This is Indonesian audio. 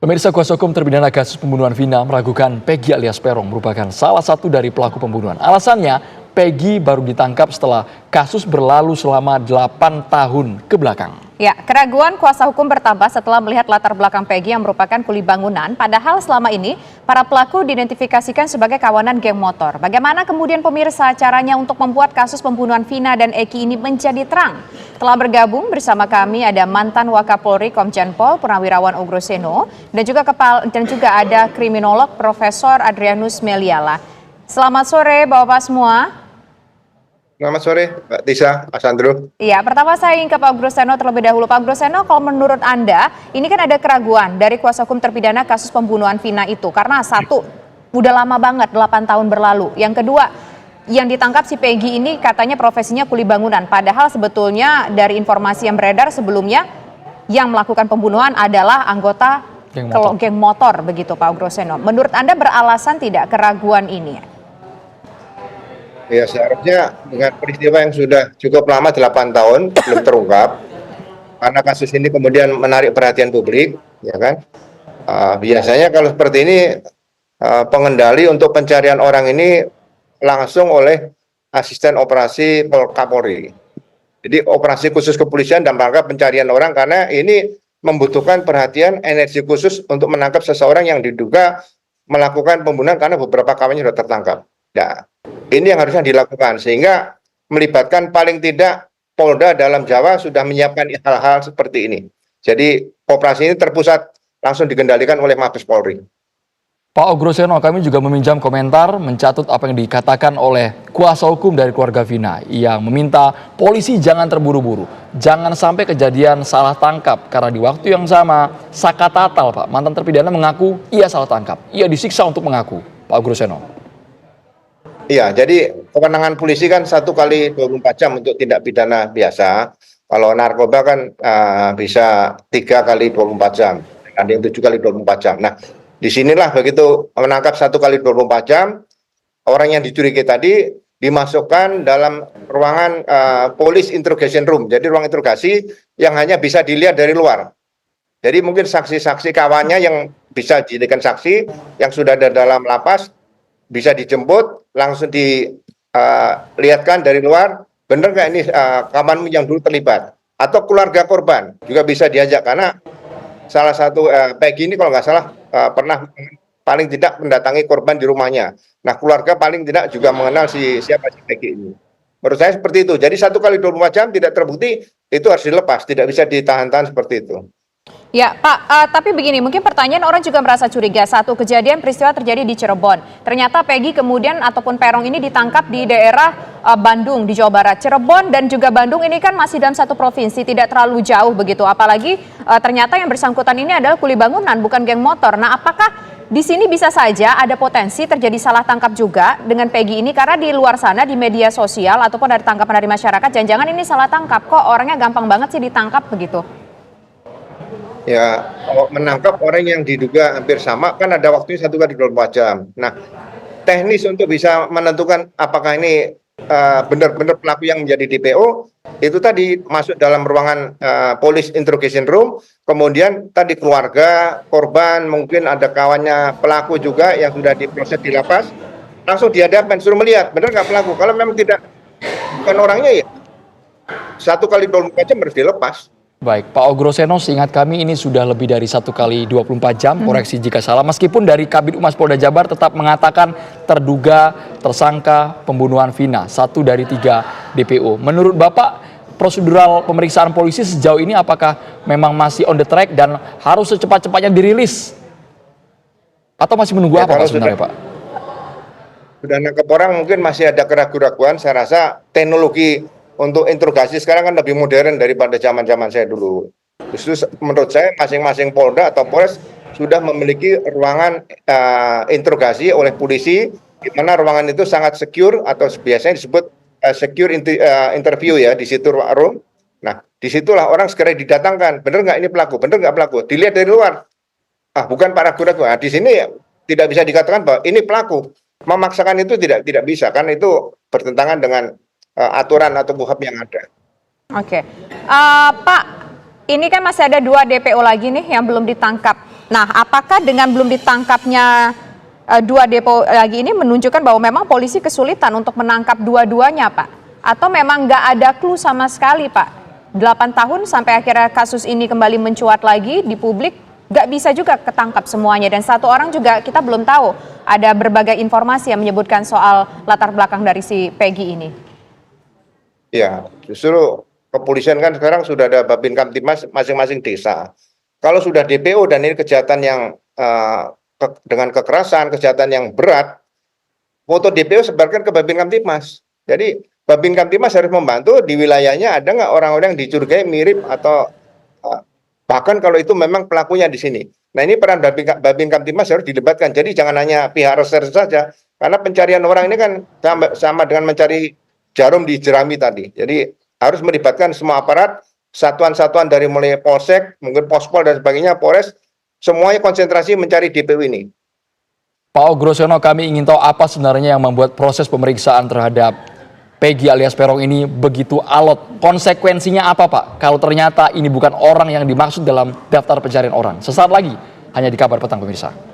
Pemirsa, kuasa hukum terpidana kasus pembunuhan Vina meragukan Peggy alias Peron merupakan salah satu dari pelaku pembunuhan. Alasannya, Peggy baru ditangkap setelah kasus berlalu selama 8 tahun ke belakang. Ya, keraguan kuasa hukum bertambah setelah melihat latar belakang Peggy yang merupakan kuli bangunan, padahal selama ini para pelaku diidentifikasikan sebagai kawanan geng motor. Bagaimana kemudian pemirsa caranya untuk membuat kasus pembunuhan Vina dan Eki ini menjadi terang? Telah bergabung bersama kami ada mantan Wakapolri Komjen Pol Purnawirawan Ugroseno dan juga ada kriminolog Profesor Adrianus Meliala. Selamat sore Bapak-Bapak semua. Selamat sore, Mbak Tisa, Mas Andro. Iya, pertama saya ingin ke Pak Ugroseno terlebih dahulu. Pak Ugroseno, kalau menurut Anda, ini kan ada keraguan dari kuasa hukum terpidana kasus pembunuhan Vina itu. Karena satu, udah lama banget, 8 tahun berlalu. Yang kedua, yang ditangkap si Peggy ini katanya profesinya kuli bangunan. Padahal sebetulnya dari informasi yang beredar sebelumnya, yang melakukan pembunuhan adalah anggota geng motor begitu Pak Ugroseno. Menurut Anda beralasan tidak keraguan ini? Ya, seharusnya dengan peristiwa yang sudah cukup lama 8 tahun belum terungkap, karena kasus ini kemudian menarik perhatian publik, ya kan? Biasanya kalau seperti ini pengendali untuk pencarian orang ini langsung oleh asisten operasi Kapolri. Jadi operasi khusus kepolisian dalam rangka pencarian orang, karena ini membutuhkan perhatian energi khusus untuk menangkap seseorang yang diduga melakukan pembunuhan karena beberapa kawannya sudah tertangkap. Nah, ini yang harusnya dilakukan sehingga melibatkan paling tidak Polda dalam Jawa sudah menyiapkan hal-hal seperti ini. Jadi operasi ini terpusat langsung dikendalikan oleh Mabes Polri. Pak Ugroseno, kami juga meminjam komentar mencatut apa yang dikatakan oleh kuasa hukum dari keluarga Vina yang meminta polisi jangan terburu-buru, jangan sampai kejadian salah tangkap karena di waktu yang sama Saka Tatal, Pak, mantan terpidana mengaku ia salah tangkap, ia disiksa untuk mengaku. Pak Ugroseno. Iya, jadi kewenangan polisi kan 1 kali 24 jam untuk tindak pidana biasa. Kalau narkoba kan bisa 3 kali 24 jam, ada yang 7 kali 24 jam. Nah, disinilah begitu menangkap 1 kali 24 jam, orang yang dicurigai tadi dimasukkan dalam ruangan police interrogation room. Jadi ruang interogasi yang hanya bisa dilihat dari luar. Jadi mungkin saksi-saksi kawannya yang bisa dijadikan saksi yang sudah ada dalam lapas bisa dijemput, langsung dilihatkan dari luar, benar nggak ini kawanmu yang dulu terlibat, atau keluarga korban juga bisa diajak, karena salah satu Peggy ini kalau nggak salah pernah paling tidak mendatangi korban di rumahnya. Nah, keluarga paling tidak juga mengenal siapa si Peggy ini. Menurut saya seperti itu. Jadi 1 kali 24 jam tidak terbukti, itu harus dilepas, tidak bisa ditahan-tahan seperti itu. Ya Pak, tapi begini, mungkin pertanyaan orang juga merasa curiga. Satu kejadian peristiwa terjadi di Cirebon. Ternyata Peggy kemudian ataupun Peron ini ditangkap di daerah Bandung di Jawa Barat. Cirebon dan juga Bandung ini kan masih dalam satu provinsi, tidak terlalu jauh begitu. Apalagi ternyata yang bersangkutan ini adalah kuli bangunan, bukan geng motor. Nah, apakah di sini bisa saja ada potensi terjadi salah tangkap juga dengan Peggy ini, karena di luar sana di media sosial ataupun dari tangkapan dari masyarakat, jangan-jangan ini salah tangkap, kok orangnya gampang banget sih ditangkap begitu? Ya, kalau menangkap orang yang diduga hampir sama kan ada waktunya 1 kali 24 jam. Nah, teknis untuk bisa menentukan apakah ini benar-benar pelaku yang menjadi DPO, itu tadi masuk dalam ruangan police interrogation room, kemudian tadi keluarga korban, mungkin ada kawannya pelaku juga yang sudah diproses di lapas, langsung dihadapkan, suruh melihat benar nggak pelaku. Kalau memang tidak, bukan orangnya, ya 1 kali 24 jam harus dilepas. Baik, Pak Ugroseno, seingat kami ini sudah lebih dari 1 kali 24 jam, koreksi jika salah. Meskipun dari Kabid Humas Polda Jabar tetap mengatakan terduga tersangka pembunuhan Vina, 1 dari 3 DPO. Menurut Bapak, prosedural pemeriksaan polisi sejauh ini apakah memang masih on the track dan harus secepat-cepatnya dirilis? Atau masih menunggu apa Pak sebenarnya, Pak? Sudah nangkep orang, mungkin masih ada keraguan-keraguan. Saya rasa teknologi untuk interogasi sekarang kan lebih modern daripada zaman-zaman saya dulu. Justru menurut saya masing-masing Polda atau Polres sudah memiliki ruangan interogasi oleh polisi, di mana ruangan itu sangat secure atau biasanya disebut secure interview ya, di situ room. Nah, disitulah orang segera didatangkan, benar nggak ini pelaku, benar nggak pelaku, dilihat dari luar. Bukan para ragu-ragu. Nah, di sini tidak bisa dikatakan bahwa ini pelaku. Memaksakan itu tidak bisa, kan itu bertentangan dengan aturan atau KUHP yang ada. Oke, Pak, ini kan masih ada 2 DPO lagi nih yang belum ditangkap. Nah, apakah dengan belum ditangkapnya dua DPO lagi ini menunjukkan bahwa memang polisi kesulitan untuk menangkap dua-duanya, Pak? Atau memang nggak ada clue sama sekali, Pak? 8 tahun sampai akhirnya kasus ini kembali mencuat lagi di publik, nggak bisa juga ketangkap semuanya. Dan satu orang juga kita belum tahu, ada berbagai informasi yang menyebutkan soal latar belakang dari si Peggy ini. Ya, justru kepolisian kan sekarang sudah ada Babin Kamtibmas masing-masing desa. Kalau sudah DPO dan ini kejahatan yang dengan kekerasan, kejahatan yang berat, foto DPO sebarkan ke Babin Kamtibmas. Jadi Babin Kamtibmas harus membantu di wilayahnya ada nggak orang-orang yang dicurigai mirip atau bahkan kalau itu memang pelakunya di sini. Nah ini peran Babin Kamtibmas harus dilibatkan. Jadi jangan hanya pihak reserse saja, karena pencarian orang ini kan sama dengan mencari jarum di jerami tadi. Jadi harus melibatkan semua aparat, satuan-satuan dari mulai Polsek, mungkin Pospol dan sebagainya, Polres, semuanya konsentrasi mencari DPO ini. Pak Ogrosono, kami ingin tahu apa sebenarnya yang membuat proses pemeriksaan terhadap Peggy alias Peron ini begitu alot. Konsekuensinya apa, Pak? Kalau ternyata ini bukan orang yang dimaksud dalam daftar pencarian orang. Sesaat lagi, hanya di Kabar Petang, pemirsa.